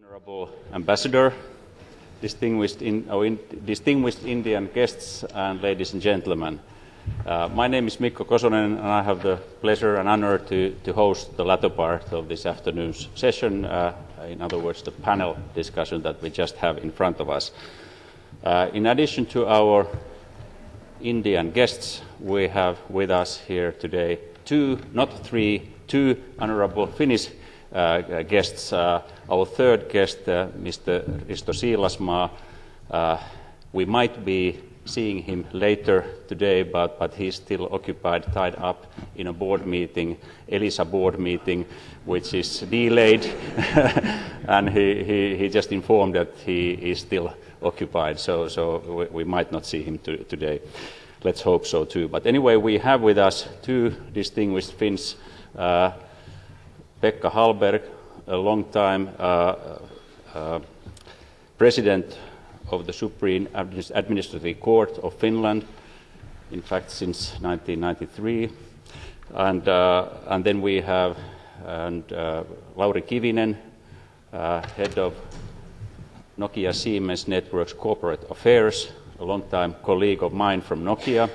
Honorable Ambassador, distinguished Indian guests, and ladies and gentlemen. My name is Mikko Kosonen, and I have the pleasure and honor to host the latter part of this afternoon's session, in other words, the panel discussion that we just have in front of us. In addition to our Indian guests, we have with us here today two honorable Finnish guests. Our third guest, Mr. Risto Siilasmaa, we might be seeing him later today, but he's still occupied, tied up in a board meeting, Elisa board meeting, which is delayed, and he just informed that he is still occupied, so we might not see him today. Let's hope so too. But anyway, we have with us two distinguished Finns, Pekka Hallberg, a long-time president of the Supreme Administrative Court of Finland, in fact since 1993, and then we have Lauri Kivinen, head of Nokia Siemens Networks Corporate Affairs, a long-time colleague of mine from Nokia,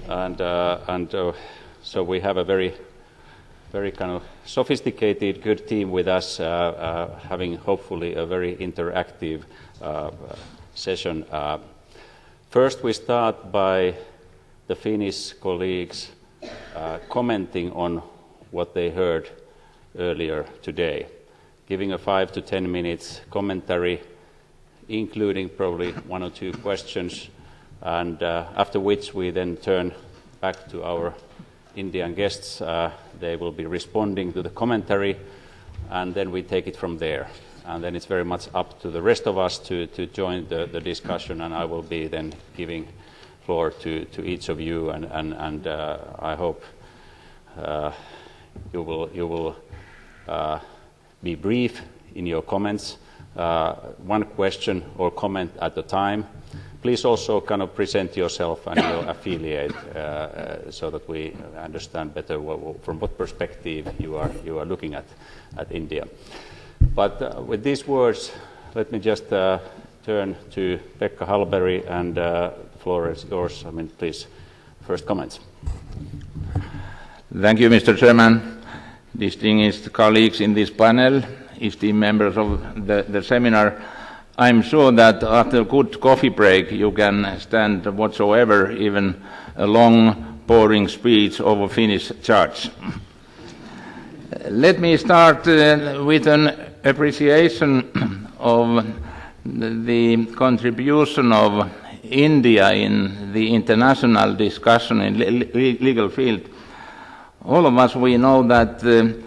and so we have a very kind of sophisticated, good team with us, having hopefully a very interactive session. First, we start by the Finnish colleagues commenting on what they heard earlier today, giving a 5 to 10 minutes commentary, including probably one or two questions, and after which we then turn back to our Indian guests. They will be responding to the commentary, and then we take it from there. And then it's very much up to the rest of us to join the discussion, and I will be then giving floor to each of you, and I hope you will be brief in your comments, one question or comment at a time. Please also kind of present yourself and your affiliate, so that we understand better from what perspective you are looking at India. But with these words, let me just turn to Pekka Hallberg, and the floor is yours. I mean, please, first comments. Thank you, Mr. Chairman, distinguished colleagues in this panel, esteemed members of the seminar. I'm sure that after a good coffee break you can stand whatsoever, even a long, boring speech of a Finnish judge. Let me start with an appreciation of the contribution of India in the international discussion in legal field. All of us, we know that the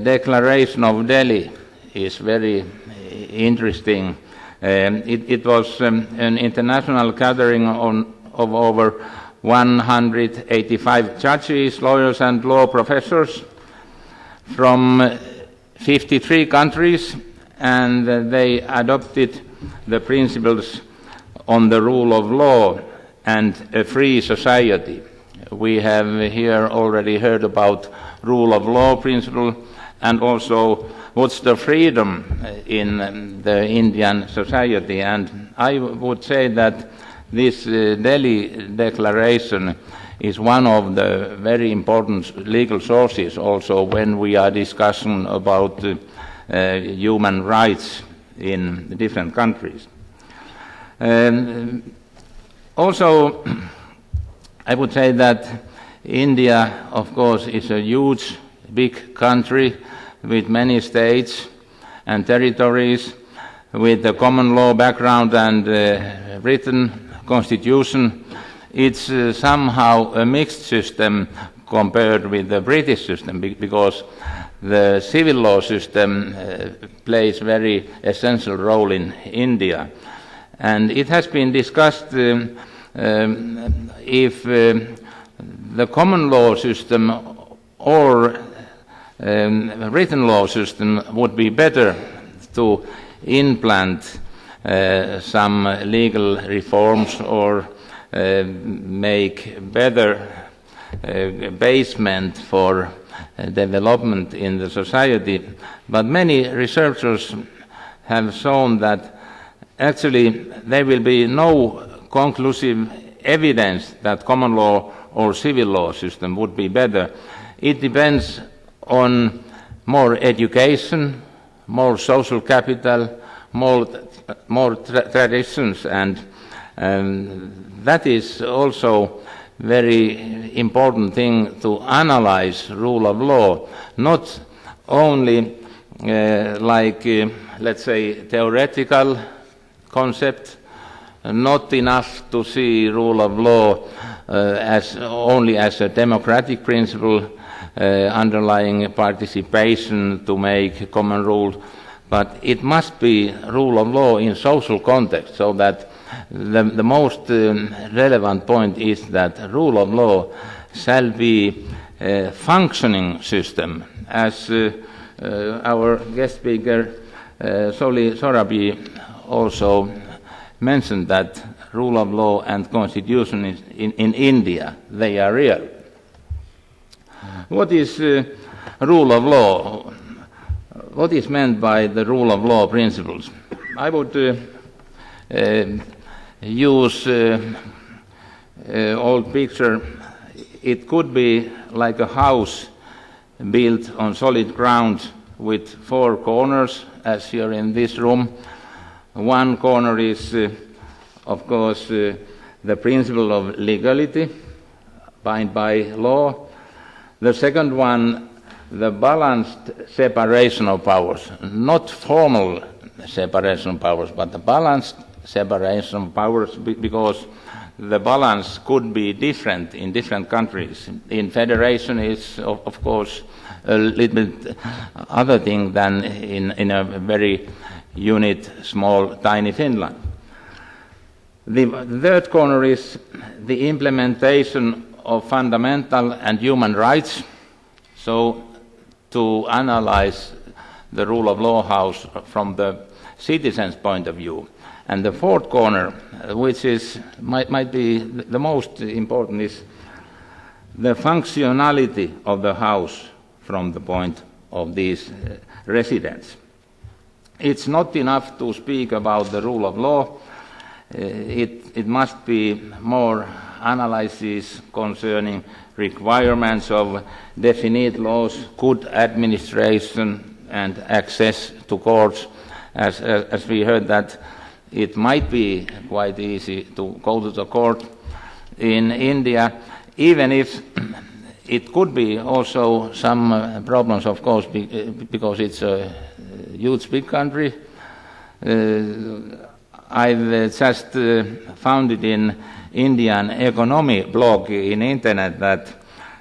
Declaration of Delhi is very interesting. It was an international gathering of over 185 judges, lawyers and law professors from 53 countries, and they adopted the principles on the rule of law and a free society. We have here already heard about rule of law principle, and also what's the freedom in the Indian society. And I would say that this Delhi Declaration is one of the very important legal sources also when we are discussing about human rights in different countries. Also, I would say that India, of course, is a huge, big country with many states and territories, with a common law background and written constitution. It's somehow a mixed system compared with the British system, because the civil law system plays a very essential role in India. And it has been discussed if the common law system or written law system would be better to implant some legal reforms or make better basement for development in the society. But many researchers have shown that actually there will be no conclusive evidence that common law or civil law system would be better. It depends on more education, more social capital, more traditions, and that is also very important thing to analyze rule of law, not only let's say theoretical concept, not enough to see rule of law as only as a democratic principle underlying participation to make common rules, but it must be rule of law in social context, so that the most relevant point is that rule of law shall be a functioning system, as our guest speaker Soli Sorabjee also mentioned, that rule of law and constitution in India, they are real. What is rule of law? What is meant by the rule of law principles? I would use old picture. It could be like a house built on solid ground with four corners, as here in this room. One corner is, of course, the principle of legality, bound by law. The second one, the balanced separation of powers, not formal separation of powers, but the balanced separation of powers, because the balance could be different in different countries. In federation is, of course, a little bit other thing than in a very unit, small, tiny Finland. The third corner is the implementation of fundamental and human rights, so to analyze the rule of law house from the citizen's point of view. And the fourth corner, which is might be the most important, is the functionality of the house from the point of these residents. It's not enough to speak about the rule of law. It must be more analysis concerning requirements of definite laws, good administration, and access to courts. As we heard, that it might be quite easy to go to the court in India, even if it could be also some problems, of course, because it's a huge big country. I've just found it in Indian economy blog in internet that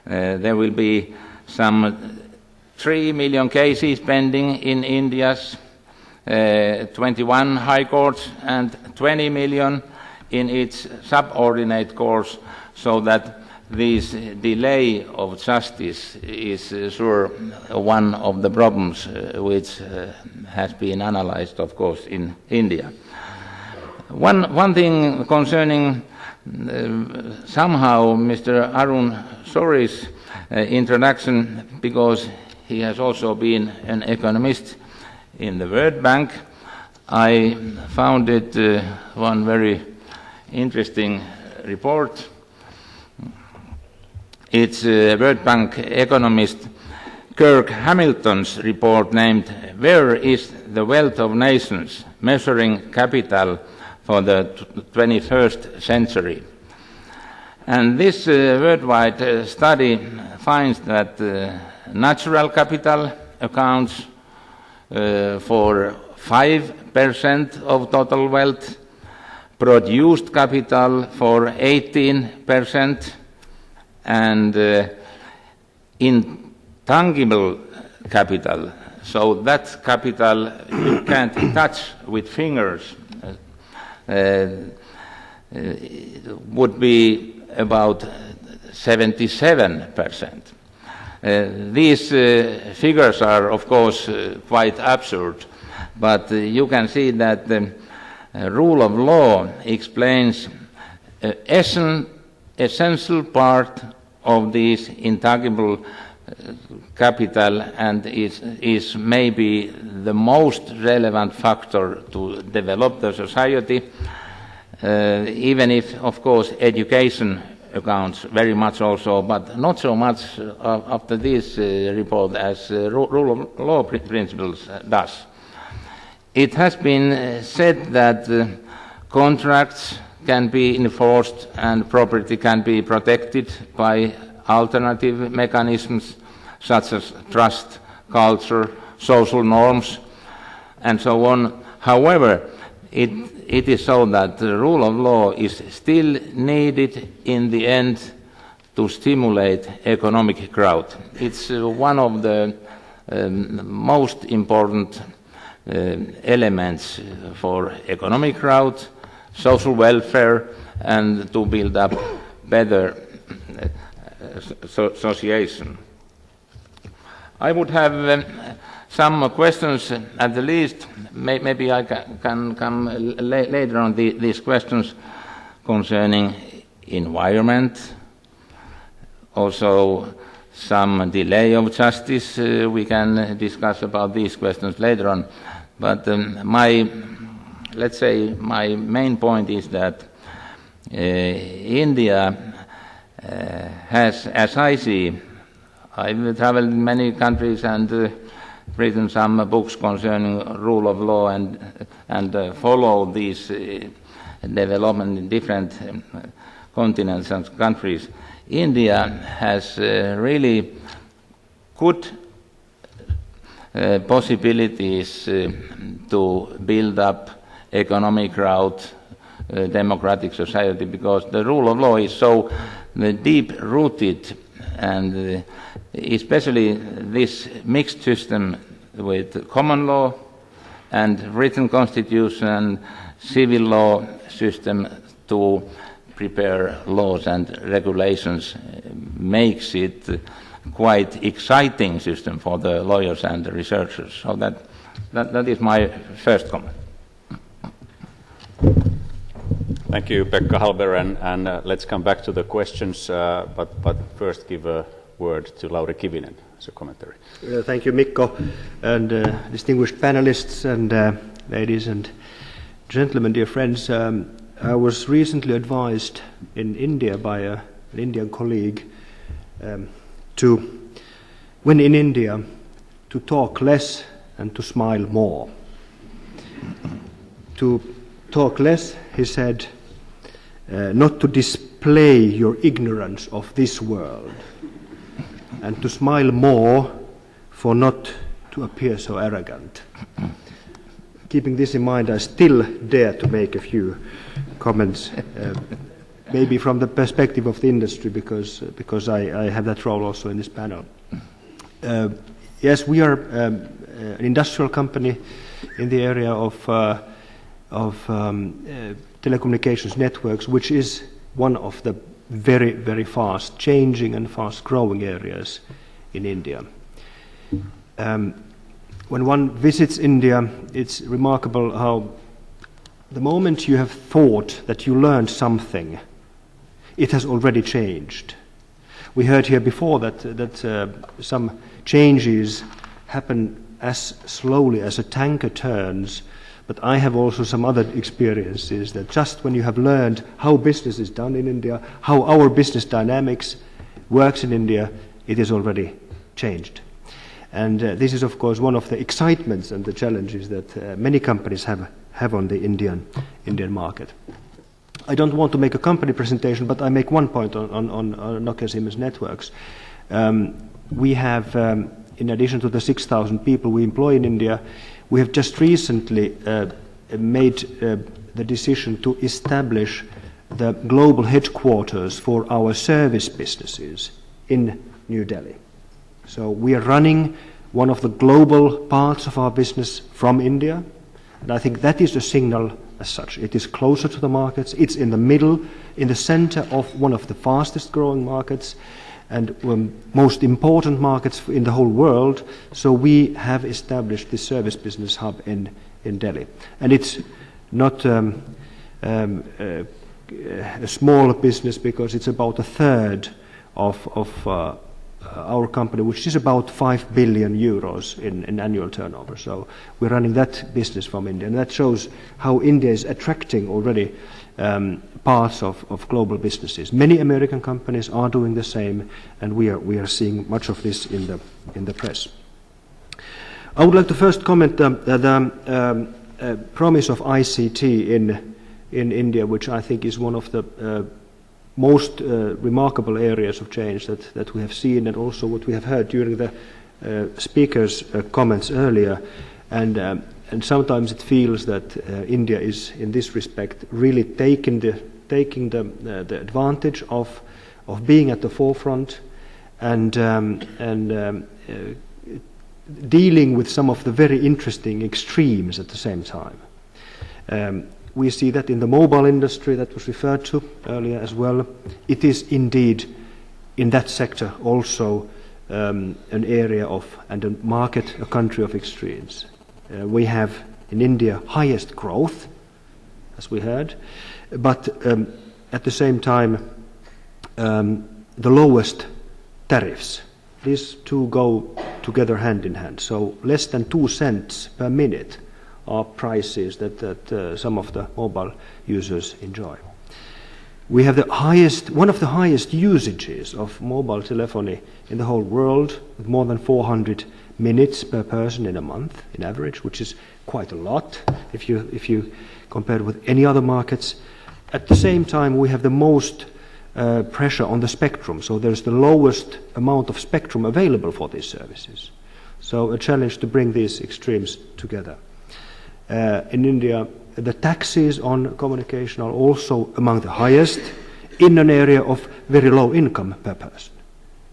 there will be some 3 million cases pending in India's 21 high courts and 20 million in its subordinate courts, so that this delay of justice is sure one of the problems which has been analyzed, of course, in India. One thing concerning somehow Mr. Arun Shoure's introduction, because he has also been an economist in the World Bank, I found it one very interesting report. It's World Bank economist Kirk Hamilton's report named "Where is the Wealth of Nations? Measuring Capital for the 21st Century." And this worldwide study finds that natural capital accounts for 5% of total wealth, produced capital for 18%, and intangible capital, so that capital you can't touch with fingers, would be about 77%. These figures are, of course, quite absurd, but you can see that the rule of law explains essential part of this intangible capital and is maybe the most relevant factor to develop the society, even if, of course, education accounts very much also, but not so much after this report as rule of law principles does. It has been said that contracts can be enforced and property can be protected by alternative mechanisms such as trust, culture, social norms, and so on. However, it is so that the rule of law is still needed in the end to stimulate economic growth. It's one of the most important elements for economic growth, social welfare, and to build up better association. I would have some questions at the least. Maybe I can come later on these questions concerning environment, also some delay of justice. We can discuss about these questions later on. But let's say my main point is that India has, as I see, I've traveled in many countries and written some books concerning rule of law and follow these development in different continents and countries. India has really good possibilities to build up economic growth, democratic society, because the rule of law is so deep-rooted, and especially this mixed system with common law and written constitution, civil law system to prepare laws and regulations makes it quite exciting system for the lawyers and the researchers. So that is my first comment. Thank you, Pekka Hallberg, and let's come back to the questions, but first give a word to Lauri Kivinen as a commentary. Thank you, Mikko, and distinguished panelists and ladies and gentlemen, dear friends. I was recently advised in India by an Indian colleague when in India, to talk less and to smile more. To talk less, he said, not to display your ignorance of this world, and to smile more for not to appear so arrogant. Keeping this in mind, I still dare to make a few comments, maybe from the perspective of the industry, because I have that role also in this panel. Yes, we are an industrial company in the area of telecommunications networks, which is one of the very, very fast changing and fast growing areas in India. When one visits India, it's remarkable how the moment you have thought that you learned something, it has already changed. We heard here before that some changes happen as slowly as a tanker turns, but I have also some other experiences that just when you have learned how business is done in India, how our business dynamics works in India, it is already changed. And this is, of course, one of the excitements and the challenges that many companies have on the Indian market. I don't want to make a company presentation, but I make one point on Nokia Siemens Networks. We have, in addition to the 6,000 people we employ in India, we have just recently made the decision to establish the global headquarters for our service businesses in New Delhi. So we are running one of the global parts of our business from India, and I think that is a signal as such. It is closer to the markets, it's in the middle, in the center of one of the fastest growing markets and most important markets in the whole world. So we have established this service business hub in Delhi. And it's not a small business, because it's about a third of our company, which is about 5 billion euros in annual turnover. So we're running that business from India, and that shows how India is attracting already parts of global businesses. Many American companies are doing the same, and we are seeing much of this in the press. I would like to first comment the promise of ICT in India, which I think is one of the most remarkable areas of change that we have seen, and also what we have heard during the speakers' comments earlier. And sometimes it feels that India is, in this respect, really taking the advantage of being at the forefront and dealing with some of the very interesting extremes at the same time. We see that in the mobile industry that was referred to earlier as well. It is indeed in that sector also an area of, and a market, a country of extremes. We have in India highest growth, as we heard, but at the same time the lowest tariffs. These two go together hand in hand. So less than 2 cents per minute are prices that some of the mobile users enjoy. We have one of the highest usages of mobile telephony in the whole world, with more than 400 minutes per person in a month, in average, which is quite a lot if you compare it with any other markets. At the same time, we have the most pressure on the spectrum, so there's the lowest amount of spectrum available for these services. So a challenge to bring these extremes together. In India, the taxes on communication are also among the highest in an area of very low income per person.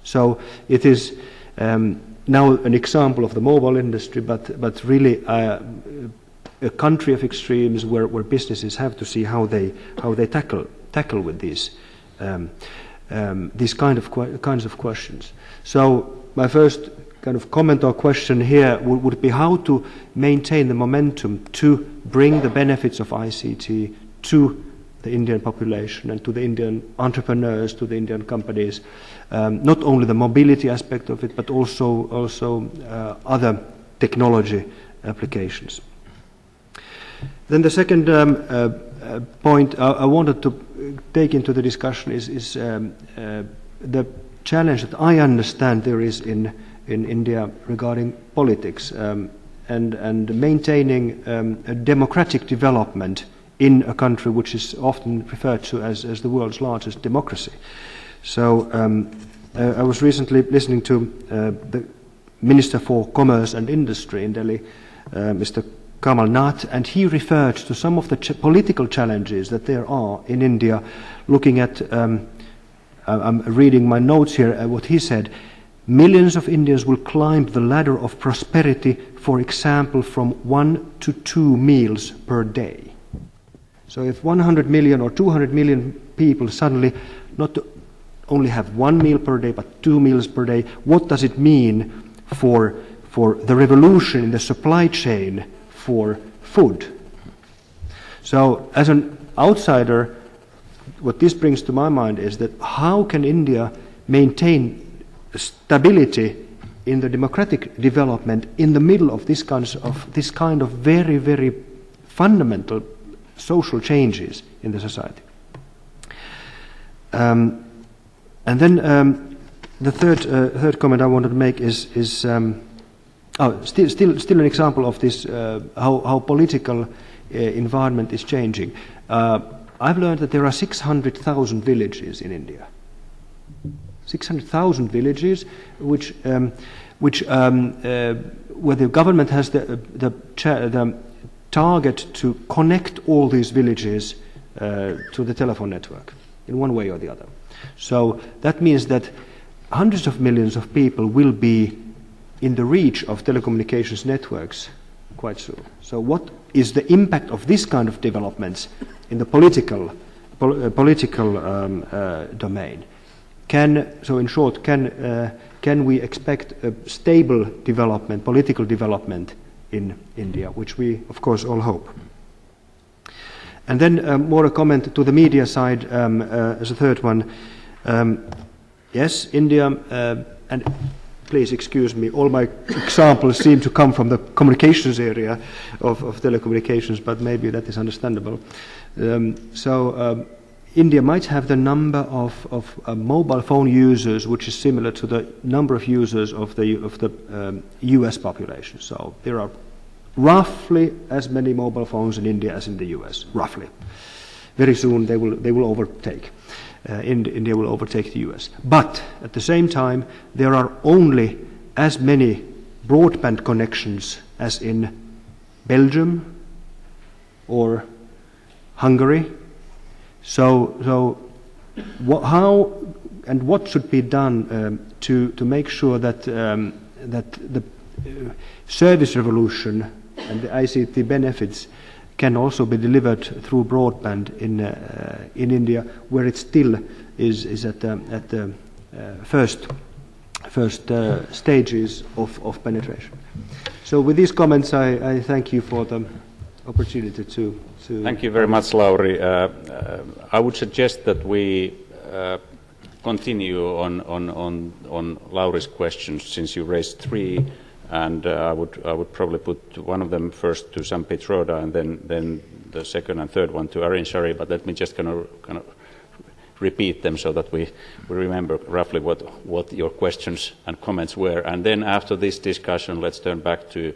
So it is now an example of the mobile industry, but really a country of extremes where businesses have to see how they tackle with these kinds of questions. So my first kind of comment or question here would be how to maintain the momentum to bring the benefits of ICT to the Indian population and to the Indian entrepreneurs, to the Indian companies, not only the mobility aspect of it, but also other technology applications. Then the second point I wanted to take into the discussion is the challenge that I understand there is in India regarding politics and maintaining a democratic development in a country which is often referred to as the world's largest democracy. So I was recently listening to the Minister for Commerce and Industry in Delhi, Mr. Kamal Nath, and he referred to some of the political challenges that there are in India, looking at, I'm reading my notes here, what he said: millions of Indians will climb the ladder of prosperity, for example, from 1 to 2 meals per day. So if 100 million or 200 million people suddenly not only have 1 meal per day, but 2 meals per day, what does it mean for the revolution in the supply chain for food? So as an outsider, what this brings to my mind is that how can India maintain stability in the democratic development in the middle of this kind of very, very fundamental social changes in the society? And then the third comment I wanted to make is still an example of this how political environment is changing. I've learned that there are 600,000 villages in India. 600,000 villages, where the government has the target to connect all these villages to the telephone network in one way or the other. So that means that hundreds of millions of people will be in the reach of telecommunications networks quite soon. So what is the impact of this kind of developments in the political domain? So in short, can we expect a stable development, political development in India, which we, of course, all hope? And then more a comment to the media side as a third one. Yes, India and please excuse me, all my examples seem to come from the communications area of telecommunications, but maybe that is understandable. India might have the number of mobile phone users which is similar to the number of users of the US population. So there are roughly as many mobile phones in India as in the US, roughly. Very soon they will overtake. India will overtake the US. But at the same time, there are only as many broadband connections as in Belgium or Hungary. So how and what should be done to make sure that the service revolution and the ICT benefits can also be delivered through broadband in India, where it still is at the first stages of penetration. So with these comments, I thank you for the opportunity to. Thank you very much, Lauri. I would suggest that we continue on Lauri's questions, since you raised three. And I would probably put one of them first to Sam Pitroda, and then the second and third one to Arun Shourie. But let me just kind of repeat them so that we remember roughly what your questions and comments were. And then after this discussion, let's turn back to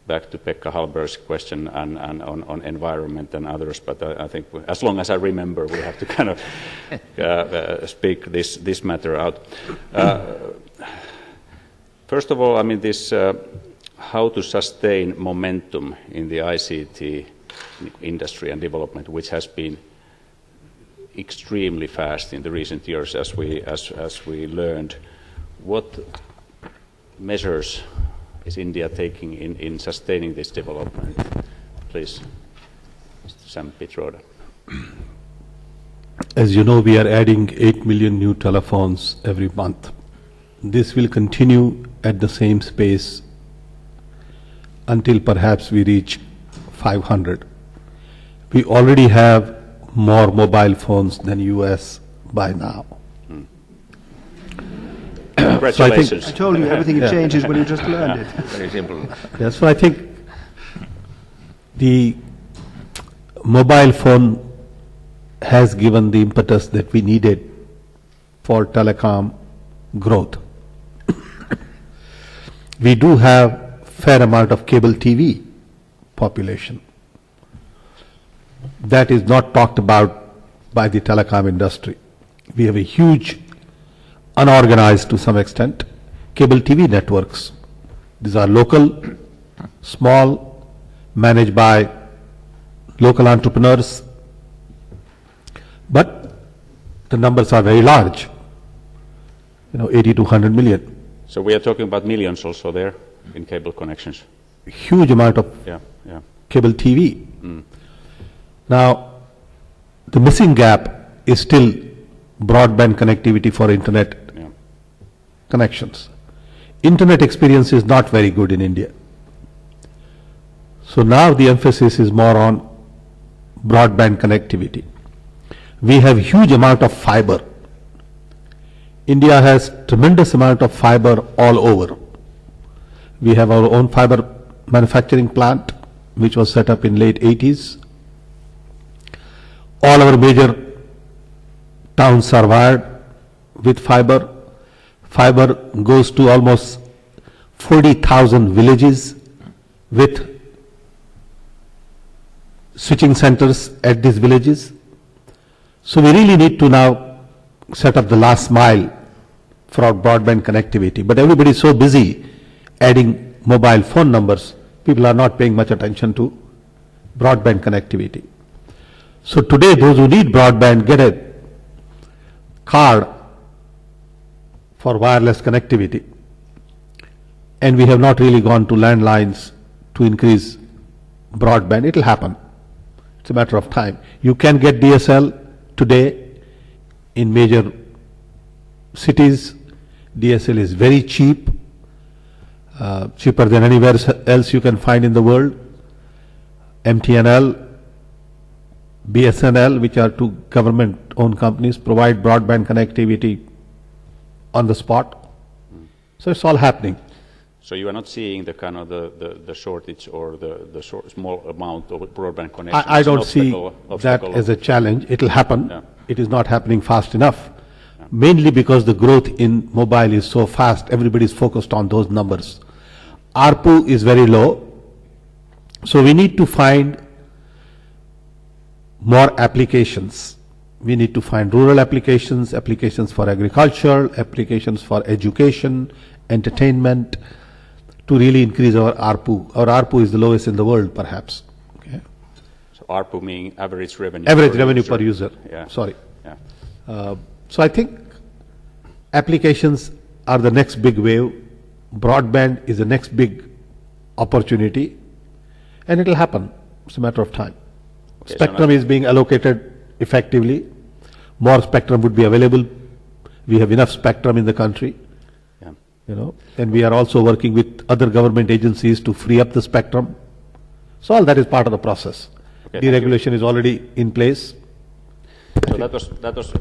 Pekka Hallberg's question and on environment and others. But I think as long as I remember, we have to kind of speak this matter out. First of all, I mean, this how to sustain momentum in the ICT industry and development, which has been extremely fast in the recent years, as we learned. What measures is India taking in sustaining this development? Please, Mr. Sam Pitroda. As you know, we are adding 8 million new telephones every month. This will continue at the same pace until perhaps we reach 500. We already have more mobile phones than US by now. Congratulations. So I told you everything changes when you just learned it. Very simple. Yeah, so I think the mobile phone has given the impetus that we needed for telecom growth. We do have fair amount of cable TV population. That is not talked about by the telecom industry. We have a huge, unorganized to some extent, cable TV networks. These are local, small, managed by local entrepreneurs, but the numbers are very large, 80 to 100 million. So we are talking about millions also there in cable connections. Huge amount of cable TV. Now, the missing gap is still broadband connectivity for internet connections. Internet experience is not very good in India. So now the emphasis is more on broadband connectivity. We have huge amount of fiber. India has tremendous amount of fiber all over. We have our own fiber manufacturing plant, which was set up in late 80s. All our major towns are wired with fiber. Fiber goes to almost 40,000 villages with switching centers at these villages. So we really need to now set up the last mile for our broadband connectivity. But everybody is so busy adding mobile phone numbers, people are not paying much attention to broadband connectivity. So today those who need broadband get a card for wireless connectivity. And we have not really gone to landlines to increase broadband. It will happen. It's a matter of time. You can get DSL today in major cities. DSL is very cheap, cheaper than anywhere else you can find in the world. MTNL, BSNL, which are two government-owned companies, provide broadband connectivity on the spot. So it's all happening. So you are not seeing the kind of the shortage or the small amount of broadband connections? I don't see that as a challenge. It will happen. Yeah. It is not happening fast enough. Yeah. Mainly because the growth in mobile is so fast, everybody is focused on those numbers. ARPU is very low. So we need to find more applications. We need to find rural applications, applications for agriculture, applications for education, entertainment, to really increase our ARPU. Our ARPU is the lowest in the world, perhaps. Okay. So ARPU meaning average revenue. Average revenue per user. Yeah. Sorry. Yeah. So I think applications are the next big wave. Broadband is the next big opportunity, and it will happen. It's a matter of time. Okay, spectrum is being allocated effectively. More spectrum would be available. We have enough spectrum in the country. And we are also working with other government agencies to free up the spectrum. So all that is part of the process. Okay, deregulation is already in place. So that was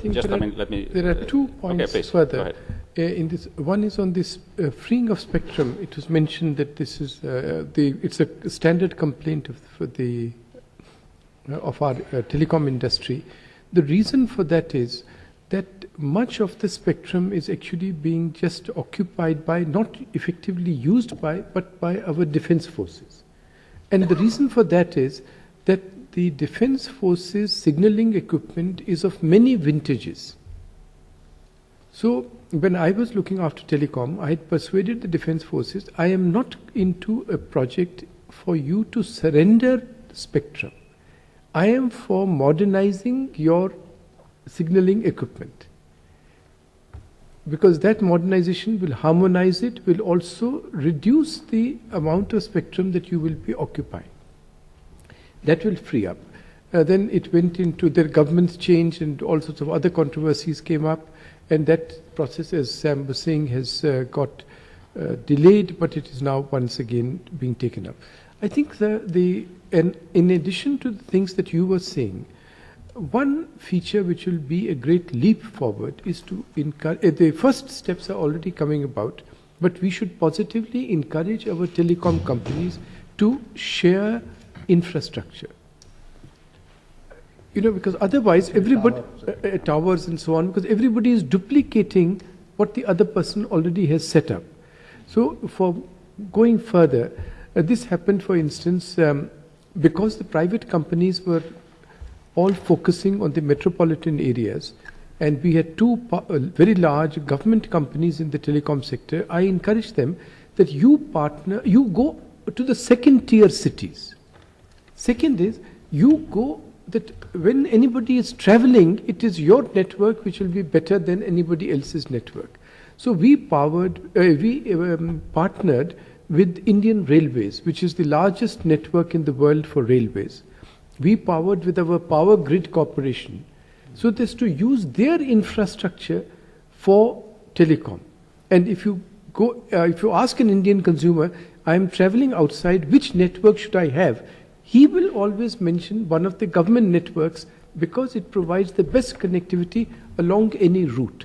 just, let me... There are 2 points further. In this, one is on this freeing of spectrum. It was mentioned that this is it's a standard complaint of our telecom industry. The reason for that is that much of the spectrum is actually being just occupied by, not effectively used by, but by our defense forces. And the reason for that is that the defense forces signaling equipment is of many vintages. So when I was looking after telecom, I had persuaded the defense forces, I am not into a project for you to surrender spectrum. I am for modernizing your signaling equipment, because that modernization will harmonize it, will also reduce the amount of spectrum that you will be occupying. That will free up. Then it went into the government's change, and all sorts of other controversies came up, and that process, as Sam was saying, has got delayed, but it is now once again being taken up. I think and in addition to the things that you were saying, one feature which will be a great leap forward is to encourage, the first steps are already coming about, but we should positively encourage our telecom companies to share infrastructure. Because otherwise everybody, towers and so on, because everybody is duplicating what the other person already has set up. So for going further, this happened, for instance, because the private companies were all focusing on the metropolitan areas, and we had two very large government companies in the telecom sector. I encouraged them that you go to the second tier cities. Second is, you go that when anybody is traveling, it is your network which will be better than anybody else's network. So we partnered with Indian Railways, which is the largest network in the world for railways. We powered with our Power Grid Corporation, so as to use their infrastructure for telecom. And if you ask an Indian consumer, I am traveling outside, which network should I have? He will always mention one of the government networks, because it provides the best connectivity along any route.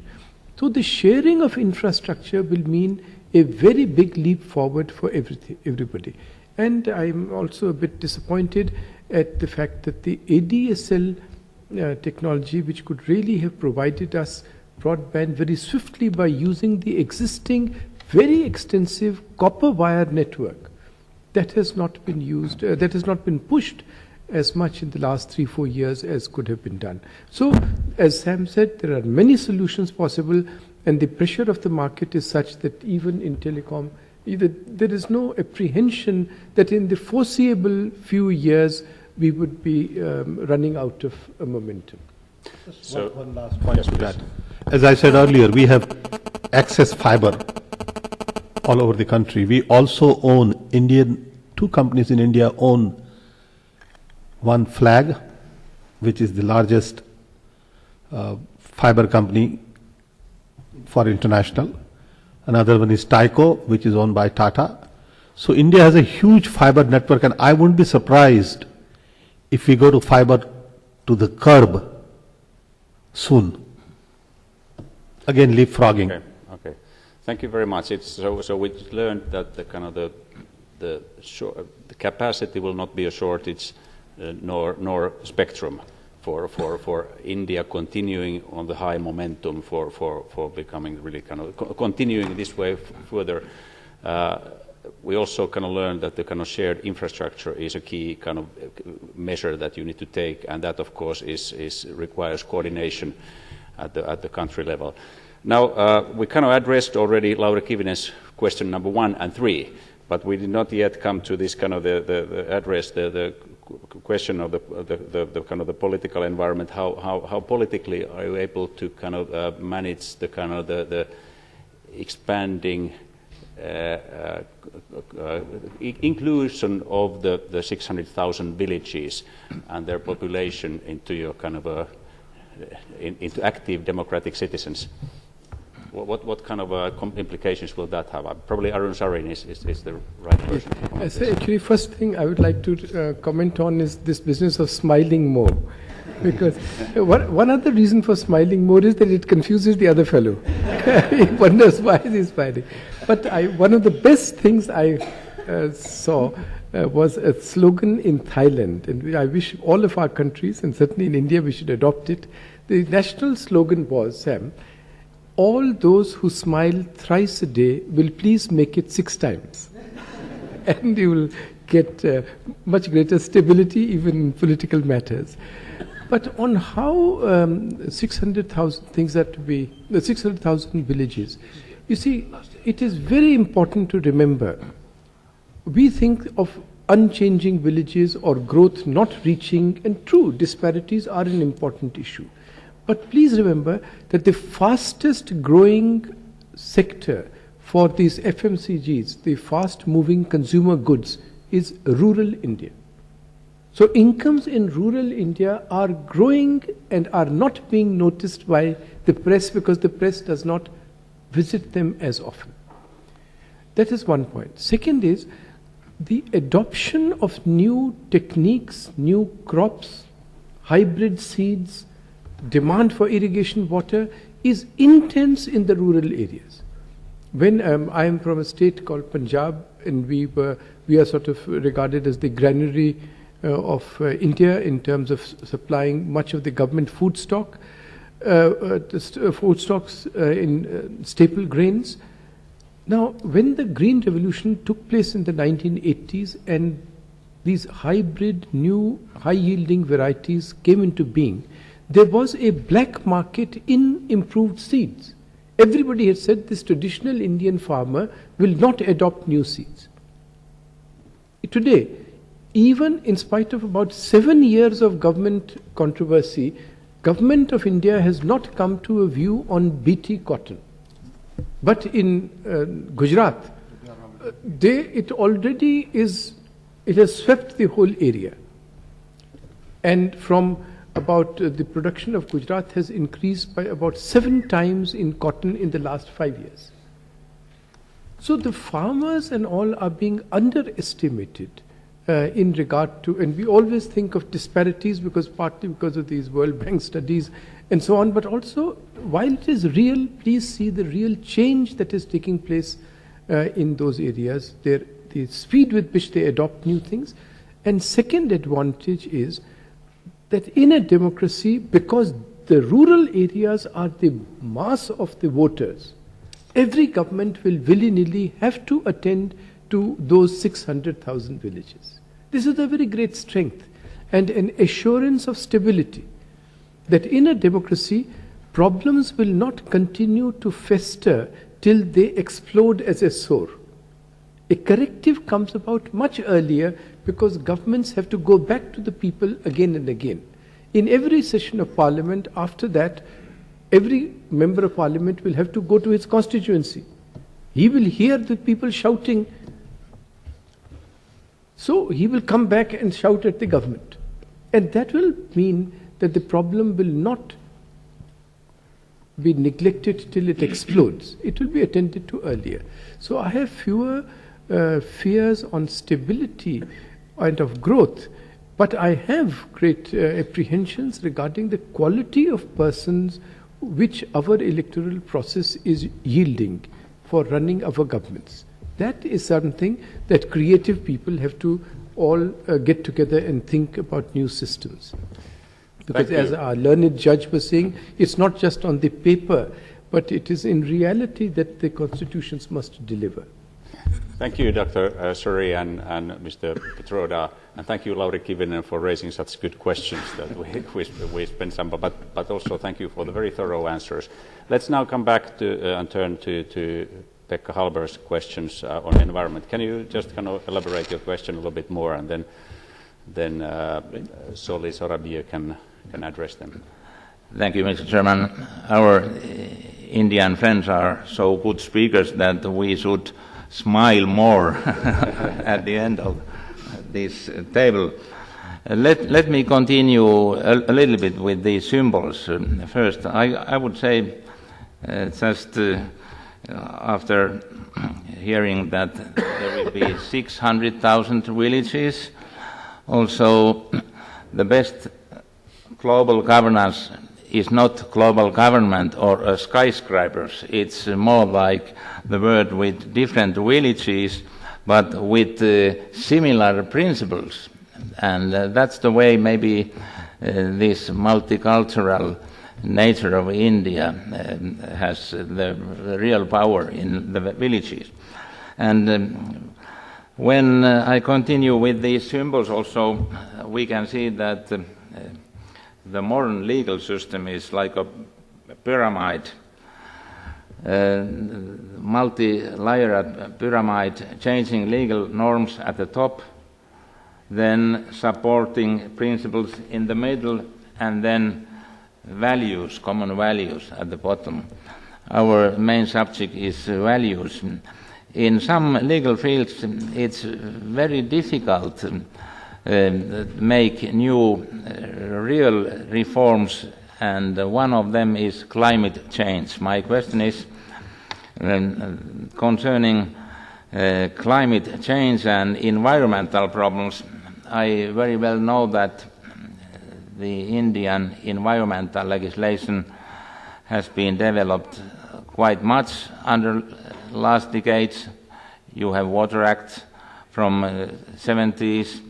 So the sharing of infrastructure will mean a very big leap forward for everybody. And I'm also a bit disappointed at the fact that the ADSL technology, which could really have provided us broadband very swiftly by using the existing very extensive copper wire network, that has not been used, that has not been pushed as much in the last 3-4 years as could have been done. So, as Sam said, there are many solutions possible, and the pressure of the market is such that even in telecom, there is no apprehension that in the foreseeable few years we would be running out of momentum. So, one last point to that. As I said earlier, we have access fiber all over the country. We also own two companies in India own one Flag, which is the largest fiber company for international. Another one is Tyco, which is owned by Tata. So India has a huge fiber network, and I wouldn't be surprised if we go to fiber to the curb soon. Again, leapfrogging. Okay. Thank you very much. So we learned that the capacity will not be a shortage, nor spectrum for India continuing on the high momentum for becoming really continuing this way further. We also learned that the shared infrastructure is a key measure that you need to take, and that of course requires coordination at the country level. Now we addressed already Laura Kivinen's question number 1 and 3, but we did not yet come to this address the question of the political environment. How politically are you able to manage the expanding inclusion of the 600,000 villages and their population into your into active democratic citizens? What kind of implications will that have? Probably Arun Sarin is the right person. So actually, first thing I would like to comment on is this business of smiling more. Because one other reason for smiling more is that it confuses the other fellow. He wonders why is he smiling. But one of the best things I saw was a slogan in Thailand, and I wish all of our countries, and certainly in India, we should adopt it. The national slogan was, Sam, all those who smile thrice a day will please make it 6 times. And you will get much greater stability even in political matters. But on how 600,000 things are to be, the 600,000 villages, you see, it is very important to remember, we think of unchanging villages or growth not reaching, and true, disparities are an important issue. But please remember that the fastest growing sector for these FMCGs, the fast moving consumer goods, is rural India. So incomes in rural India are growing and are not being noticed by the press because the press does not visit them as often. That is one point. Second is the adoption of new techniques, new crops, hybrid seeds, demand for irrigation water is intense in the rural areas. When I am from a state called Punjab, and we are sort of regarded as the granary of India in terms of supplying much of the government food stock, food stocks in staple grains. Now, when the Green Revolution took place in the 1980s and these hybrid new high-yielding varieties came into being, there was a black market in improved seeds. Everybody had said this traditional Indian farmer will not adopt new seeds. Today, even in spite of about 7 years of government controversy, Government of India has not come to a view on BT cotton. But in Gujarat, it already is, it has swept the whole area. And from about the production of Gujarat has increased by about 7 times in cotton in the last 5 years. So the farmers and all are being underestimated in regard to, and we always think of disparities partly because of these World Bank studies and so on, but also while it is real, please see the real change that is taking place in those areas, the speed with which they adopt new things. And second advantage is that in a democracy, because the rural areas are the mass of the voters, every government will willy-nilly have to attend to those 600,000 villages. This is a very great strength and an assurance of stability that in a democracy, problems will not continue to fester till they explode as a sore. A corrective comes about much earlier because governments have to go back to the people again and again. In every session of parliament, after that, every member of parliament will have to go to his constituency. He will hear the people shouting. So he will come back and shout at the government. And that will mean that the problem will not be neglected till it explodes. It will be attended to earlier. So I have fewer fears on stability and of growth, but I have great apprehensions regarding the quality of persons which our electoral process is yielding for running our governments. That is something that creative people have to all get together and think about new systems. Because as our learned judge was saying, it's not just on the paper, but it is in reality that the constitutions must deliver. Thank you, Dr. Shourie and Mr. Pitroda, and thank you, Lauri Kivinen, for raising such good questions that we spent some, but also thank you for the very thorough answers. Let's now come back to and turn to Pekka Hallberg's questions on environment. Can you just kind of elaborate your question a little bit more, and then Soli, Sorabjee can address them. Thank you, Mr. Chairman. Our Indian friends are so good speakers that we should smile more at the end of this table. Let me continue a little bit with these symbols. First, I would say, just after hearing that there will be 600,000 villages, also the best global governance is not global government or skyscrapers. It's more like the world with different villages, but with similar principles. And that's the way maybe this multicultural nature of India has the real power in the villages. And when I continue with these symbols also, we can see that the modern legal system is like a pyramid, multi-layered pyramid, changing legal norms at the top, then supporting principles in the middle, and then values, common values at the bottom. Our main subject is values. In some legal fields, it's very difficult to make new real reforms, and one of them is climate change. My question is concerning climate change and environmental problems. I very well know that the Indian environmental legislation has been developed quite much under last decades. You have Water Act from 70s,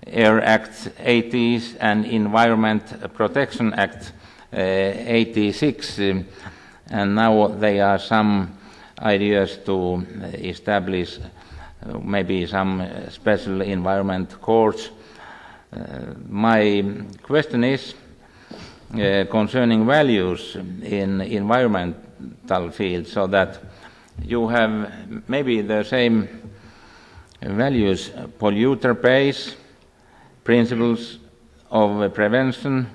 Air Act 80s, and Environment Protection Act 86. And now there are some ideas to establish maybe some special environment courts. My question is concerning values in environmental field, so that you have maybe the same values: polluter pays, principles of prevention,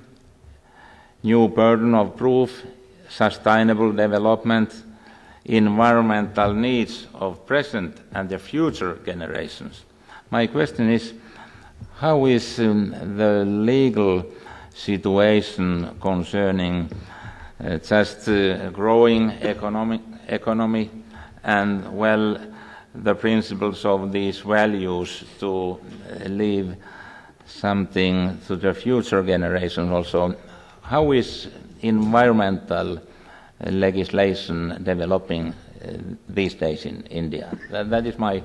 new burden of proof, sustainable development, environmental needs of present and the future generations. My question is, how is the legal situation concerning just growing economy and, well, the principles of these values to leave something to the future generations also? How is environmental legislation developing these days in India? That is my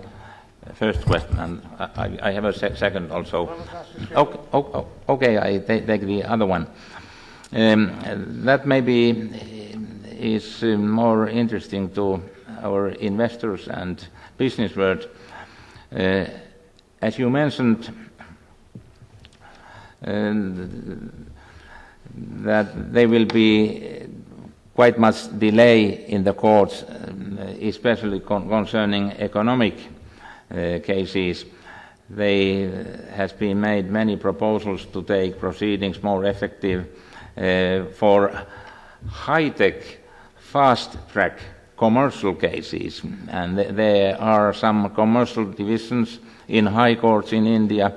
first question, and I have a second also. Okay, I take the other one. That maybe is more interesting to our investors and business world. As you mentioned, that there will be quite much delay in the courts, especially concerning economic cases. There has been made many proposals to take proceedings more effective for high-tech, fast-track commercial cases, and there are some commercial divisions in high courts in India.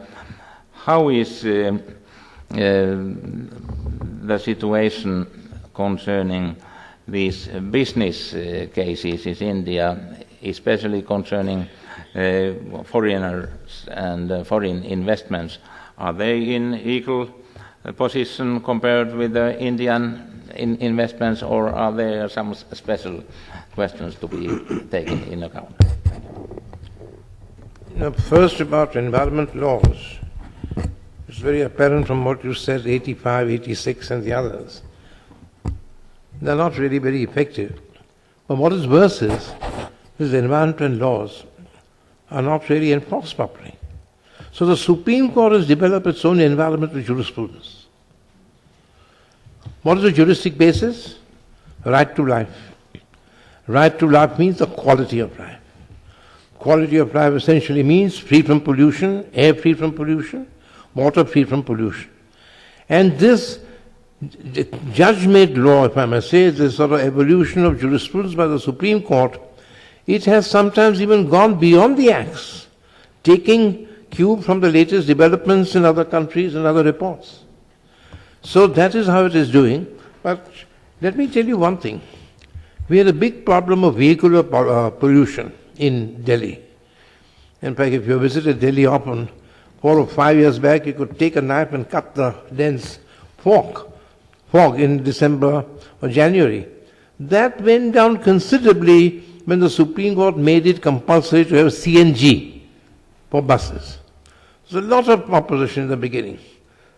How is the situation concerning these business cases in India, especially concerning foreigners and foreign investments? Are they in equal position compared with the Indian investments, or are there some special questions to be taken in account? First, about environment laws. It's very apparent from what you said, 85, 86 and the others. They're not really very effective. But what is worse is, these environmental laws are not really enforced properly. So the Supreme Court has developed its own environmental jurisprudence. What is the juristic basis? Right to life. Right to life means the quality of life. Quality of life essentially means free from pollution, air free from pollution, water free from pollution. And this judge-made law, if I may say, this sort of evolution of jurisprudence by the Supreme Court, it has sometimes even gone beyond the acts, taking cue from the latest developments in other countries and other reports. So that is how it is doing. But let me tell you one thing. We had a big problem of vehicular pollution in Delhi. In fact, if you visited Delhi often, 4 or 5 years back, you could take a knife and cut the dense fog in December or January. That went down considerably when the Supreme Court made it compulsory to have CNG for buses. There's a lot of opposition in the beginning.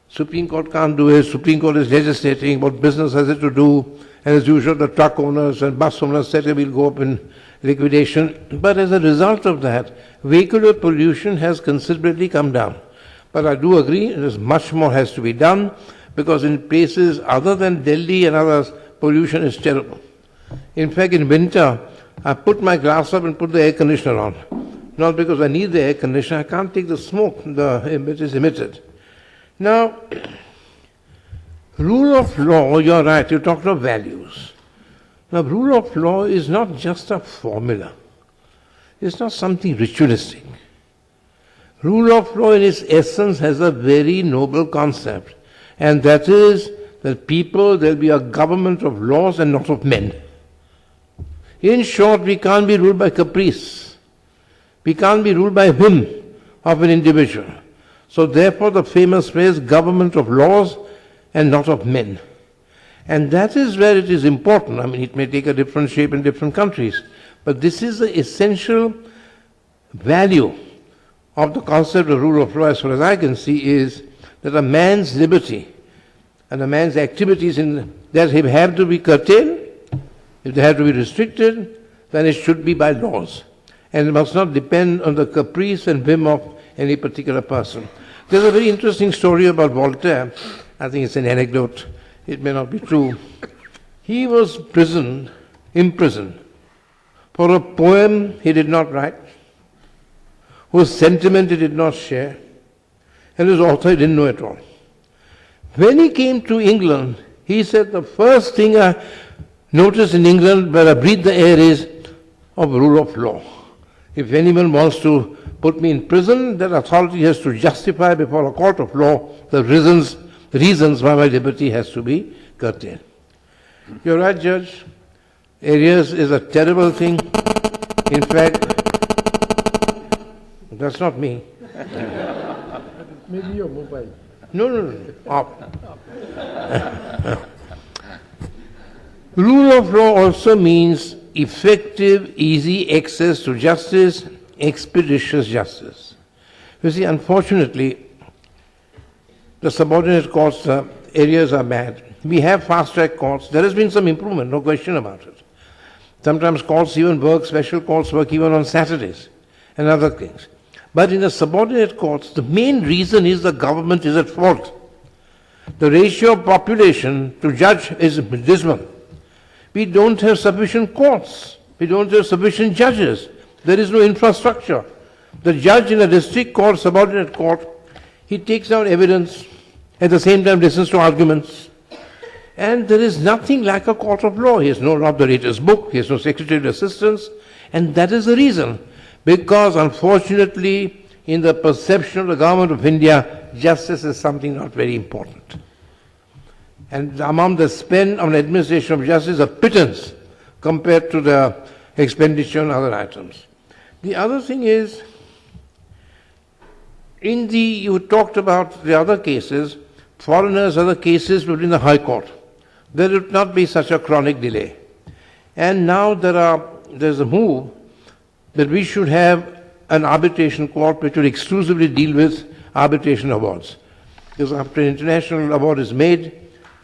Supreme Court can't do it, Supreme Court is legislating, what business has it to do? And as usual, the truck owners and bus owners said it will go up in liquidation. But as a result of that, vehicular pollution has considerably come down. But I do agree, there's much more has to be done, because in places other than Delhi and others, pollution is terrible. In fact, in winter, I put my glass up and put the air conditioner on. Not because I need the air conditioner, I can't take the smoke it is emitted. Now, rule of law, you're right, you talked of values. Now, rule of law is not just a formula. It's not something ritualistic. Rule of law in its essence has a very noble concept, and that is that there'll be a government of laws and not of men. In short, we can't be ruled by caprice. We can't be ruled by whim of an individual. So therefore the famous phrase, government of laws and not of men. And that is where it is important. I mean, it may take a different shape in different countries, but this is the essential value of the concept of rule of law, as far as I can see, is that a man's liberty and a man's activities that have to be curtailed, if they have to be restricted, then it should be by laws. And it must not depend on the caprice and whim of any particular person. There's a very interesting story about Voltaire. I think it's an anecdote. It may not be true. He was imprisoned for a poem he did not write, whose sentiment he did not share, and whose author he didn't know at all. When he came to England, he said, the first thing I noticed in England where I breathe the air is of rule of law. If anyone wants to put me in prison, that authority has to justify before a court of law the reasons why my liberty has to be curtailed. You're right, Judge. Arrears is a terrible thing. In fact, that's not me. Maybe your mobile. No. Off. Rule of law also means effective, easy access to justice, expeditious justice. You see, unfortunately, the subordinate courts areas are bad. We have fast-track courts. There has been some improvement, no question about it. Sometimes courts even work, special courts work even on Saturdays and other things. But in the subordinate courts, the main reason is the government is at fault. The ratio of population to judge is dismal. We don't have sufficient courts. We don't have sufficient judges. There is no infrastructure. The judge in a district court, subordinate court, he takes down evidence, at the same time listens to arguments. And there is nothing like a court of law. He has no operator's book, he has no secretarial assistance, and that is the reason. Because unfortunately, in the perception of the government of India, justice is something not very important. And the amount they spend on administration of justice is a pittance compared to the expenditure on other items. The other thing is, you talked about the other cases, foreigners, other cases within the High Court. there would not be such a chronic delay. And now there's a move that we should have an arbitration court which will exclusively deal with arbitration awards. Because after an international award is made,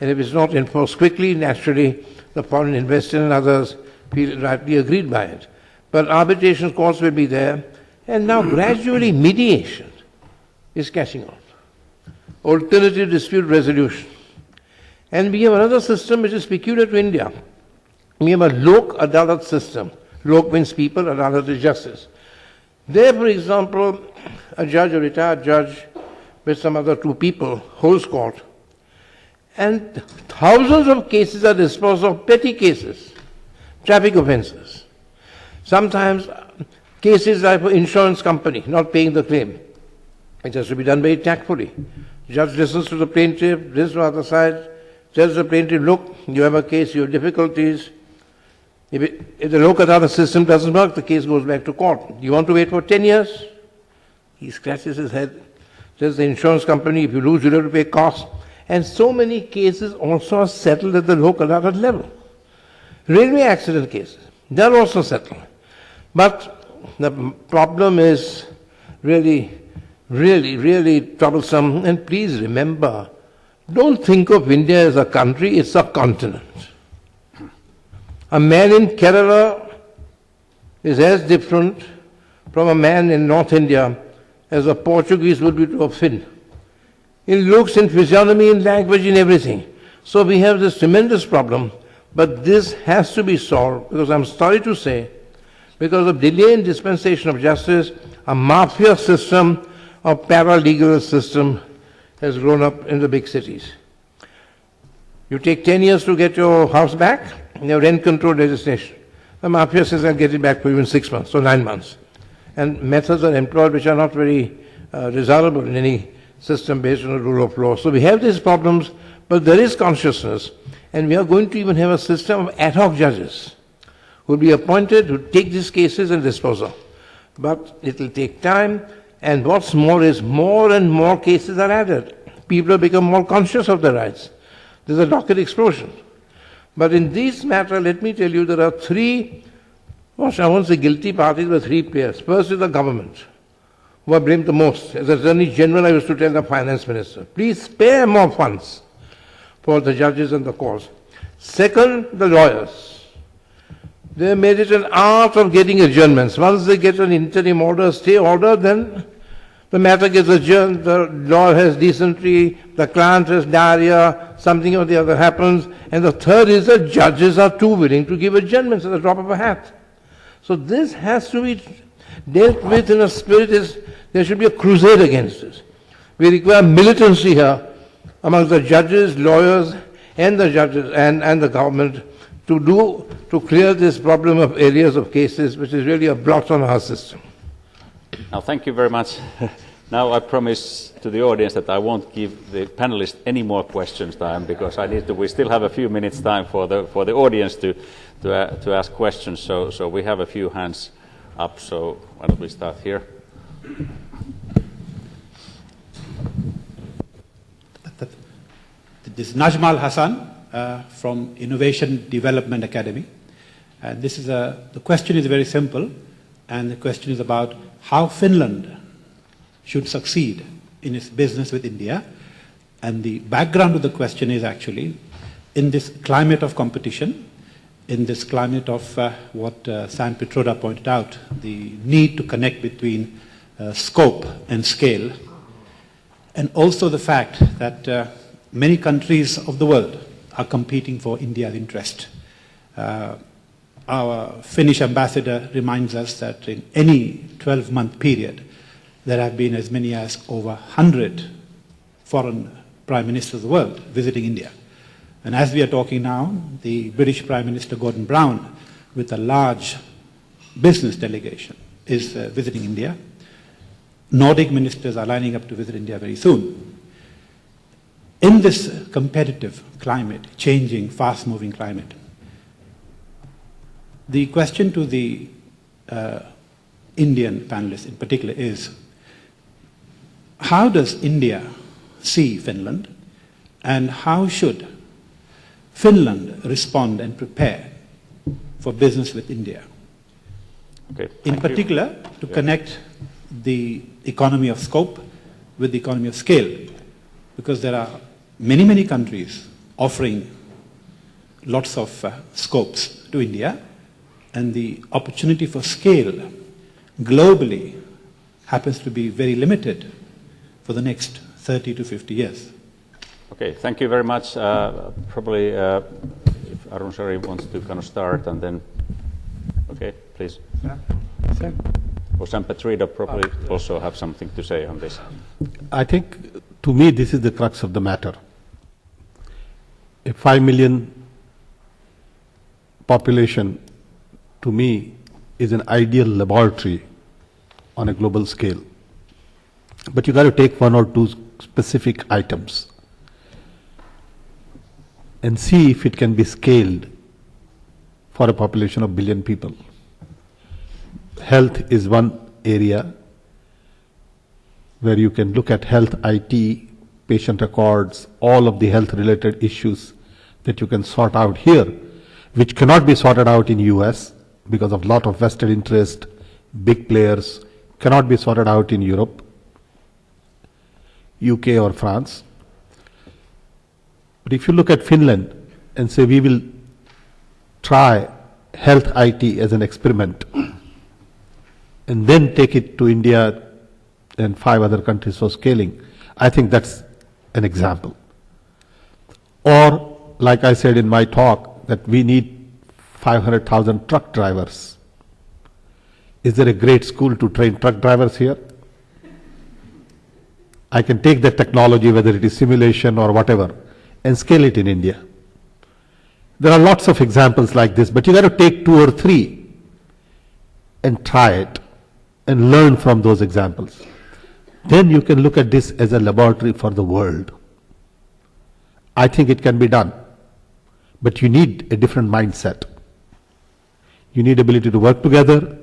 and if it's not enforced quickly, naturally the foreign investor and others feel rightly aggrieved by it. But arbitration courts will be there, and now gradually mediation is catching on. Alternative dispute resolution. And we have another system which is peculiar to India. We have a Lok Adalat system. Lok means people, Adalat is justice. There, for example, a judge, a retired judge, with some other two people, holds court, and thousands of cases are disposed of, petty cases, traffic offences. Sometimes cases like for insurance company not paying the claim. It has to be done very tactfully. Judge listens to the plaintiff, listens to the other side, tells the plaintiff, look, you have a case, you have difficulties. If the Lok Adalat system doesn't work, the case goes back to court. You want to wait for 10 years? He scratches his head, tells the insurance company, if you lose, you'll have to pay costs. And so many cases also are settled at the Lok Adalat level. Railway accident cases, they're also settled. But the problem is really troublesome. And please remember, don't think of India as a country, it's a continent. A man in Kerala is as different from a man in North India as a Portuguese would be to a Finn. In looks, in physiognomy, in language, in everything. So we have this tremendous problem, but this has to be solved, because I'm sorry to say, because of delay in dispensation of justice, a mafia system, a paralegal system has grown up in the big cities. You take 10 years to get your house back, and you have rent control legislation. The mafia says, I'll get it back for you in 6 months or 9 months. And methods are employed which are not very desirable in any system based on the rule of law. So we have these problems, but there is consciousness, and we are going to even have a system of ad hoc judges who will be appointed to take these cases and dispose of. But it will take time, and what's more is more and more cases are added. People have become more conscious of their rights. There's a docket explosion. But in this matter, let me tell you, there are three, I won't say guilty parties, but three players. First is the government, who are blamed the most. As Attorney General, I used to tell the Finance Minister, please spare more funds for the judges and the courts. Second, the lawyers. They made it an art of getting adjournments. Once they get an interim order, stay order, then the matter gets adjourned, the lawyer has dysentery, the client has diarrhea, something or the other happens, and the third is that judges are too willing to give adjournments at the drop of a hat. So this has to be dealt with in a spirit, there should be a crusade against this. We require militancy here among the judges, lawyers, and the judges and the government to clear this problem of areas of cases which is really a blot on our system. Now, thank you very much. Now I promise to the audience that I won't give the panelists any more questions time, because we still have a few minutes time for the audience to ask questions. So we have a few hands up. So why don't we start here? This is Najmal Hassan from Innovation Development Academy. And the question is very simple, and the question is about how Finland should succeed in its business with India. And the background of the question is actually, in this climate of competition, in this climate of what Pitroda pointed out, the need to connect between scope and scale, and also the fact that many countries of the world are competing for India's interest. Our Finnish ambassador reminds us that in any 12-month period, there have been as many as over 100 foreign prime ministers of the world visiting India. And as we are talking now, the British Prime Minister Gordon Brown, with a large business delegation, is visiting India. Nordic ministers are lining up to visit India very soon. In this competitive climate, changing, fast-moving climate, the question to the Indian panelists in particular is, how does India see Finland, and how should Finland respond and prepare for business with India? Okay, In particular, to connect the economy of scope with the economy of scale, because there are many, many countries offering lots of scopes to India, and the opportunity for scale globally happens to be very limited for the next 30 to 50 years. Okay, thank you very much. Probably if Arun Shourie wants to kind of start and then, okay, please. Sam? Or Sam Pitroda probably also have something to say on this. I think, to me, this is the crux of the matter. A 5 million population, to me, is an ideal laboratory on a global scale. But you got to take one or two specific items and see if it can be scaled for a population of 1 billion people. Health is one area where you can look at health IT, patient records, all of the health related issues that you can sort out here, which cannot be sorted out in US because of lot of vested interest, big players, cannot be sorted out in Europe, UK or France. But if you look at Finland and say we will try health IT as an experiment and then take it to India and 5 other countries for scaling, I think that's an example. Or, like I said in my talk, that we need 500,000 truck drivers. Is there a great school to train truck drivers here? I can take that technology, whether it is simulation or whatever, and scale it in India. There are lots of examples like this, but you got to take 2 or 3 and try it and learn from those examples. Then you can look at this as a laboratory for the world. I think it can be done, but you need a different mindset. You need ability to work together.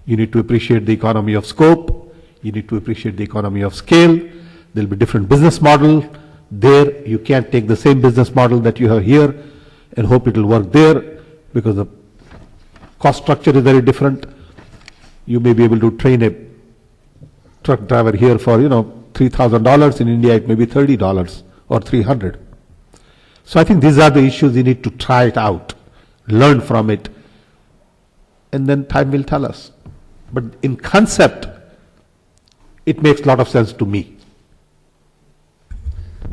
You need to appreciate the economy of scope. You need to appreciate the economy of scale. There will be different business model. There, you can't take the same business model that you have here and hope it will work there, because the cost structure is very different. You may be able to train a truck driver here for, $3,000. In India, it may be $30 or $300. So I think these are the issues you need to try it out, learn from it, and then time will tell us. But in concept, it makes a lot of sense to me.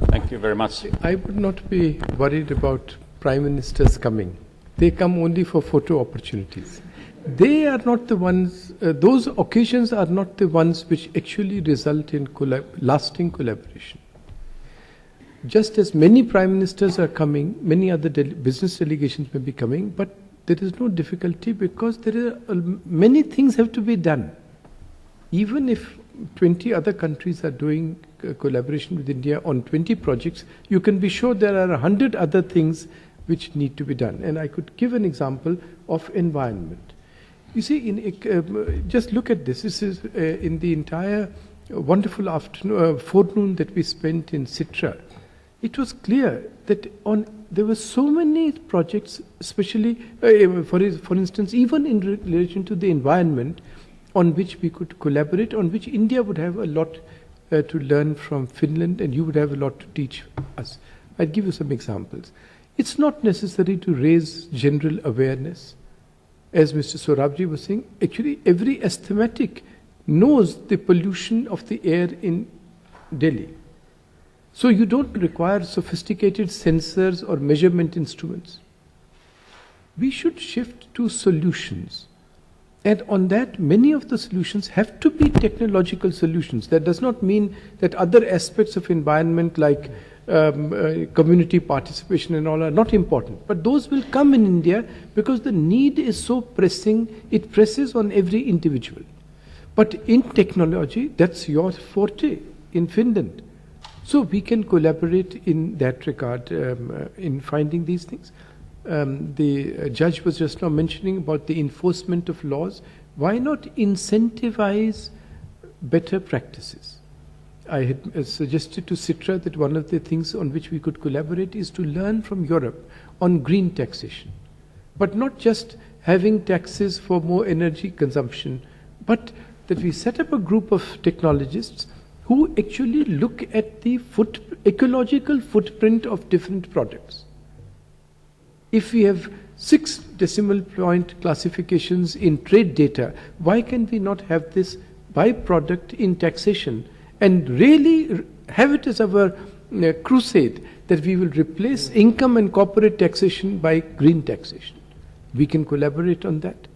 Thank you very much. I would not be worried about prime ministers coming. They come only for photo opportunities. They are not the ones, those occasions are not the ones which actually result in lasting collaboration. Just as many prime ministers are coming, many other business delegations may be coming, but there is no difficulty because there are many things have to be done. Even if 20 other countries are doing collaboration with India on 20 projects, you can be sure there are 100 other things which need to be done. And I could give an example of environment. You see, just look at this. This is in the entire wonderful forenoon that we spent in Sitra. It was clear that there were so many projects, especially, for instance, even in relation to the environment, on which we could collaborate, on which India would have a lot to learn from Finland, and you would have a lot to teach us. I'll give you some examples. It's not necessary to raise general awareness. As Mr. Sorabjee was saying, actually every asthmatic knows the pollution of the air in Delhi. So you don't require sophisticated sensors or measurement instruments. We should shift to solutions. And on that, many of the solutions have to be technological solutions. That does not mean that other aspects of environment like community participation and all are not important. But those will come in India because the need is so pressing, it presses on every individual. But in technology, that's your forte in Finland. So we can collaborate in that regard in finding these things. The judge was just now mentioning about the enforcement of laws. Why not incentivize better practices? I had suggested to Sitra that one of the things on which we could collaborate is to learn from Europe on green taxation. But not just having taxes for more energy consumption, but that we set up a group of technologists who actually look at the ecological footprint of different products. If we have 6 decimal point classifications in trade data, why can we not have this byproduct in taxation and really have it as our crusade that we will replace income and corporate taxation by green taxation? We can collaborate on that.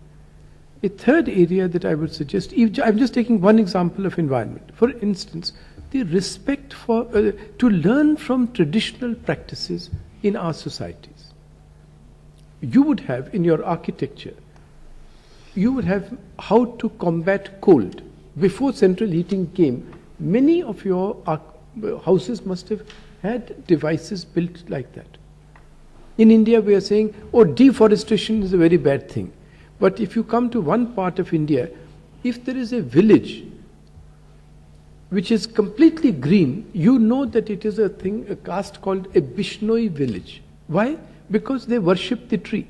A third area that I would suggest, I'm just taking one example of environment. For instance, the respect for, to learn from traditional practices in our societies. You would have in your architecture, you would have how to combat cold. Before central heating came, many of your houses must have had devices built like that. In India, we are saying, oh, deforestation is a very bad thing. But if you come to one part of India, if there is a village which is completely green, you know that it is a caste called a Bishnoi village. Why? Because they worship the tree.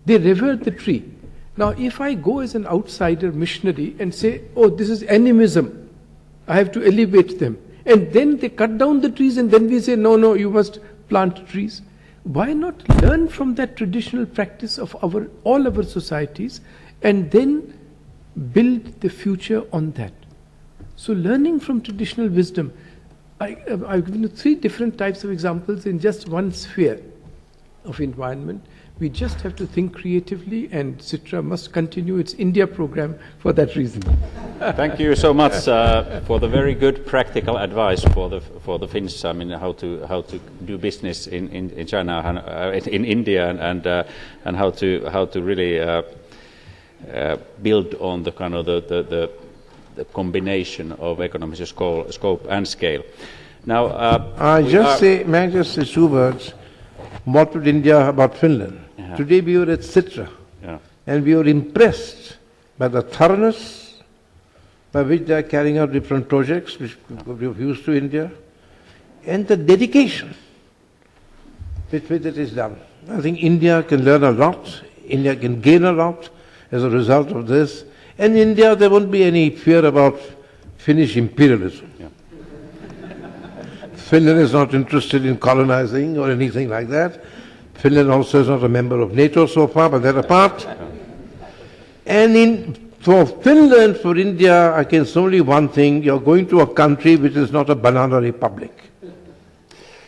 They revere the tree. Now, if I go as an outsider missionary and say, oh, this is animism, I have to elevate them. And then they cut down the trees and then we say, no, no, you must plant trees. Why not learn from that traditional practice of all our societies and then build the future on that? So learning from traditional wisdom, I've given you 3 different types of examples in just one sphere of environment. We just have to think creatively, and Sitra must continue its India program for that reason. Thank you so much for the very good practical advice for the Finns. I mean, how to do business in China, in India, and how to really build on the kind of the combination of economies of scope and scale. Now, may I just say 2 words? What would India about Finland? Yeah. Today we were at Sitra, and we were impressed by the thoroughness by which they are carrying out different projects which we have used to India, and the dedication with which it is done. I think India can learn a lot, India can gain a lot as a result of this, and in India there won't be any fear about Finnish imperialism. Yeah. Finland is not interested in colonizing or anything like that. Finland also is not a member of NATO so far, but they're apart. And for Finland, for India, I can say only one thing: you're going to a country which is not a banana republic.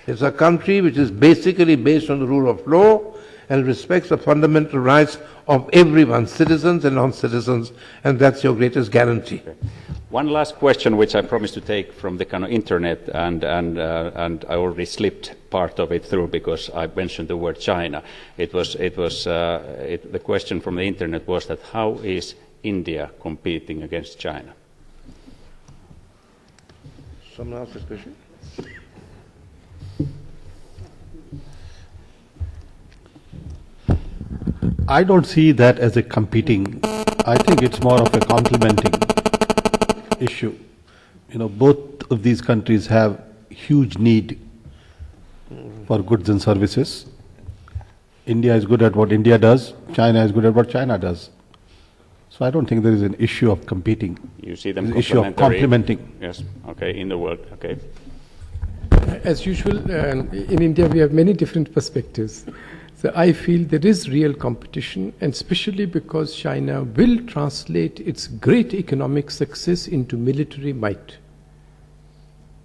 It's a country which is basically based on the rule of law and respects the fundamental rights of everyone, citizens and non-citizens, and that's your greatest guarantee. Okay. One last question, which I promised to take from the kind of internet, and I already slipped part of it through because I mentioned the word China. The question from the internet was that how is India competing against China? Someone else this question? I don't see that as a competing. I think it's more of a complementing issue. You know, both of these countries have huge need for goods and services. India is good at what India does. China is good at what China does. So I don't think there is an issue of competing. You see them There's an issue of complementing. Yes. Okay. In the world. Okay. As usual, in India we have many different perspectives. So I feel there is real competition, and especially because China will translate its great economic success into military might.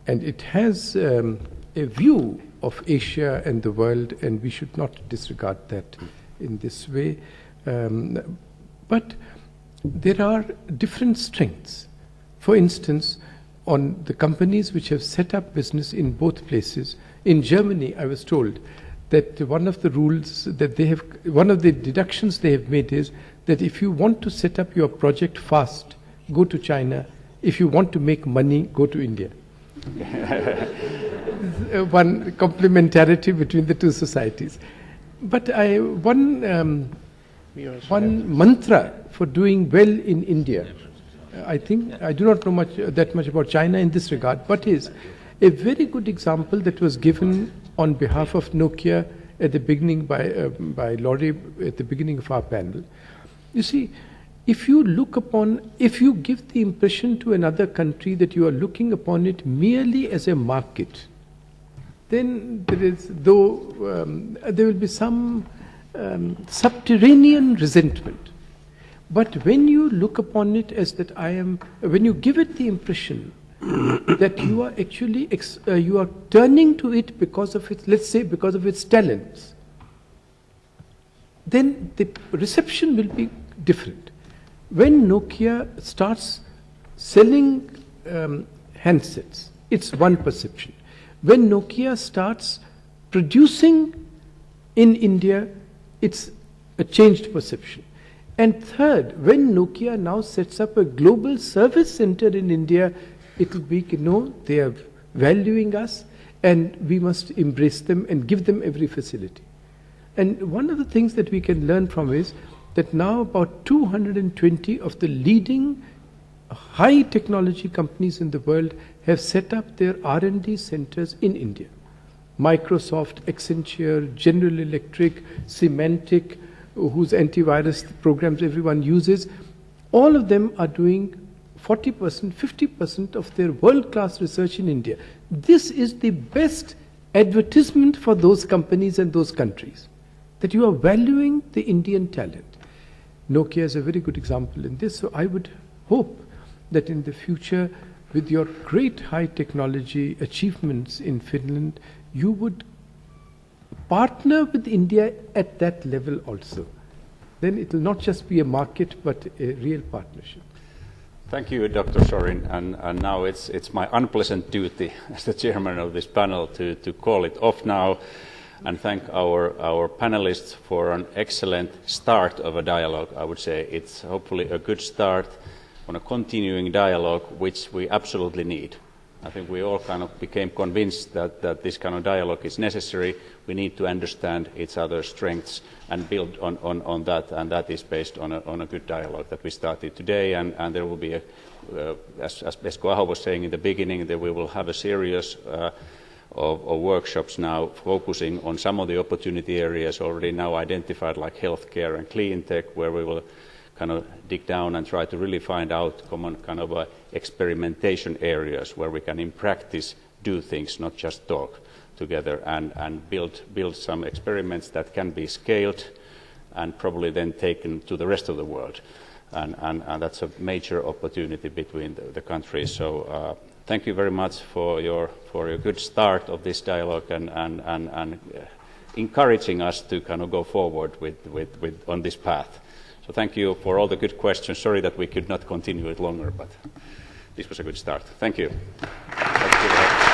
And it has a view of Asia and the world, and we should not disregard that in this way. But there are different strengths. For instance, on the companies which have set up business in both places, in Germany I was told that one of the rules that they have, one of the deductions they have made is that if you want to set up your project fast, go to China. If you want to make money, go to India. One complementarity between the 2 societies. But one mantra for doing well in India I think, I do not know that much about China in this regard, but is a very good example that was given on behalf of Nokia at the beginning by Laurie at the beginning of our panel. You see, if you give the impression to another country that you are looking upon it merely as a market, then there will be some subterranean resentment. But when you look upon it as that when you give it the impression that you are actually, you are turning to it because of its, let's say, because of its talents, then the reception will be different. When Nokia starts selling handsets, it's one perception. When Nokia starts producing in India, it's a changed perception. And third, when Nokia now sets up a global service center in India, it will be, they are valuing us and we must embrace them and give them every facility. And one of the things that we can learn from is that now about 220 of the leading high technology companies in the world have set up their R&D centers in India. Microsoft, Accenture, General Electric, Symantec, whose antivirus programs everyone uses, all of them are doing 40%, 50% of their world-class research in India. This is the best advertisement for those companies and those countries, that you are valuing the Indian talent. Nokia is a very good example in this, so I would hope that in the future, with your great high technology achievements in Finland, you would partner with India at that level also. Then it will not just be a market, but a real partnership. Thank you, Dr. Shourie, and now it's my unpleasant duty as the chairman of this panel to call it off now and thank our panelists for an excellent start of a dialogue. I would say it's hopefully a good start on a continuing dialogue, which we absolutely need. I think we all kind of became convinced that this kind of dialogue is necessary. We need to understand each other's strengths and build on that, and that is based on a good dialogue that we started today. And there will be, as Esko was saying in the beginning, that we will have a series of workshops now focusing on some of the opportunity areas already now identified, like healthcare and clean tech, where we will kind of dig down and try to really find out common kind of experimentation areas where we can in practice do things, not just talk together, and build some experiments that can be scaled and probably then taken to the rest of the world. And that's a major opportunity between the countries. So thank you very much for your good start of this dialogue and encouraging us to kind of go forward with on this path. So thank you for all the good questions. Sorry that we could not continue it longer, but this was a good start. Thank you. Thank you.